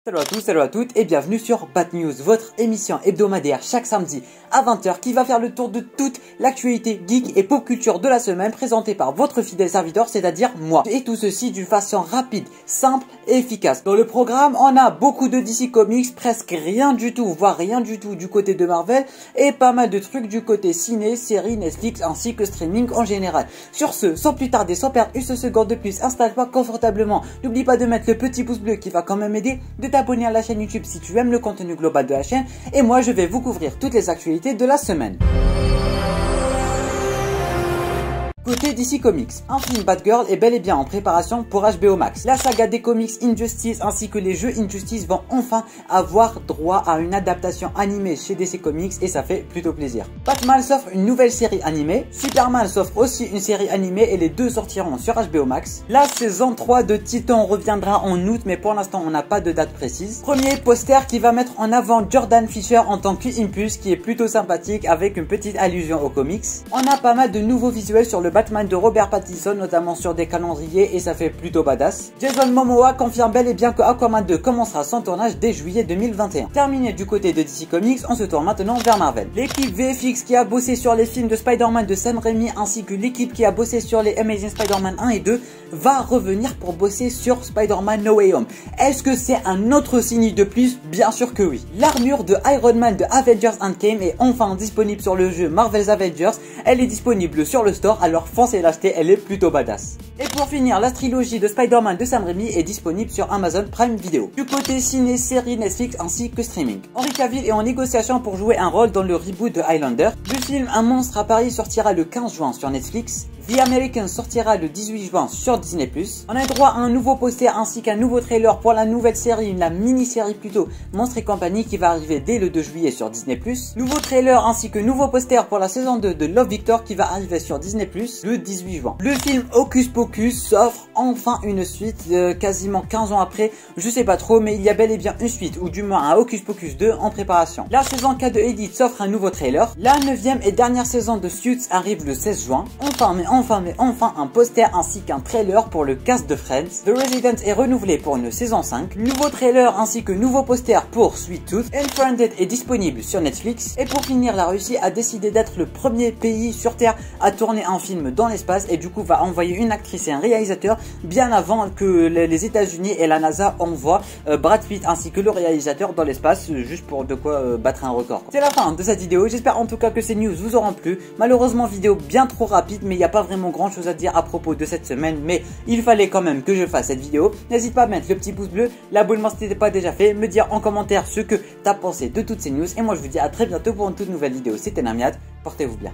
Salut à tous, salut à toutes et bienvenue sur Bat News, votre émission hebdomadaire chaque samedi à 20 h qui va faire le tour de toute l'actualité geek et pop culture de la semaine présentée par votre fidèle serviteur, c'est-à-dire moi. Et tout ceci d'une façon rapide, simple et efficace. Dans le programme, on a beaucoup de DC Comics, presque rien du tout, voire rien du tout du côté de Marvel et pas mal de trucs du côté ciné, séries, Netflix ainsi que streaming en général. Sur ce, sans plus tarder, sans perdre une seconde de plus, installe-toi confortablement. N'oublie pas de mettre le petit pouce bleu qui va quand même aider, de t'abonner à la chaîne YouTube si tu aimes le contenu global de la chaîne et moi je vais vous couvrir toutes les actualités de la semaine. Côté DC Comics, un film Batgirl est bel et bien en préparation pour HBO Max. La saga des comics Injustice ainsi que les jeux Injustice vont enfin avoir droit à une adaptation animée chez DC Comics et ça fait plutôt plaisir. Batman s'offre une nouvelle série animée, Superman s'offre aussi une série animée et les deux sortiront sur HBO Max. La saison 3 de Titan reviendra en août mais pour l'instant on n'a pas de date précise. Premier poster qui va mettre en avant Jordan Fisher en tant qu'Impulse qui est plutôt sympathique avec une petite allusion aux comics. On a pas mal de nouveaux visuels sur le Batman de Robert Pattinson, notamment sur des calendriers et ça fait plutôt badass. Jason Momoa confirme bel et bien que Aquaman 2 commencera son tournage dès juillet 2021. Terminé du côté de DC Comics, on se tourne maintenant vers Marvel. L'équipe VFX qui a bossé sur les films de Spider-Man de Sam Raimi ainsi que l'équipe qui a bossé sur les Amazing Spider-Man 1 et 2 va revenir pour bosser sur Spider-Man No Way Home. Est-ce que c'est un autre signe de plus? Bien sûr que oui. L'armure de Iron Man de Avengers Endgame est enfin disponible sur le jeu Marvel's Avengers. Elle est disponible sur le store, alors foncez l'acheter, elle est plutôt badass. Et pour finir, la trilogie de Spider-Man de Sam Raimi est disponible sur Amazon Prime Video. Du côté ciné, série, Netflix ainsi que streaming. Henry Cavill est en négociation pour jouer un rôle dans le reboot de Highlander. Le film Un monstre à Paris sortira le 15 juin sur Netflix. The American sortira le 18 juin sur Disney+. On a droit à un nouveau poster ainsi qu'un nouveau trailer pour la nouvelle série, la mini-série plutôt, Monstres et compagnie qui va arriver dès le 2 juillet sur Disney+. Nouveau trailer ainsi que nouveau poster pour la saison 2 de Love Victor qui va arriver sur Disney+, le 18 juin. Le film Hocus Pocus s'offre enfin une suite quasiment 15 ans après, je sais pas trop mais il y a bel et bien une suite ou du moins un Hocus Pocus 2 en préparation. La saison 4 de Edith s'offre un nouveau trailer. La 9e et dernière saison de Suits arrive le 16 juin. Enfin un poster ainsi qu'un trailer pour le cast de Friends. The Resident est renouvelé pour une saison 5. Nouveau trailer ainsi que nouveau poster pour Sweet Tooth. Unfriended est disponible sur Netflix. Et pour finir, la Russie a décidé d'être le premier pays sur Terre à tourner un film dans l'espace et du coup va envoyer une actrice et un réalisateur bien avant que les États-Unis et la NASA envoient Brad Pitt ainsi que le réalisateur dans l'espace juste pour de quoi battre un record. C'est la fin de cette vidéo. J'espère en tout cas que ces news vous auront plu. Malheureusement vidéo bien trop rapide mais il n'y a pas vraiment grand chose à dire à propos de cette semaine mais il fallait quand même que je fasse cette vidéo. N'hésite pas à mettre le petit pouce bleu, l'abonnement si ce n'était pas déjà fait, me dire en commentaire ce que tu as pensé de toutes ces news et moi je vous dis à très bientôt pour une toute nouvelle vidéo. C'était Namiad, portez-vous bien.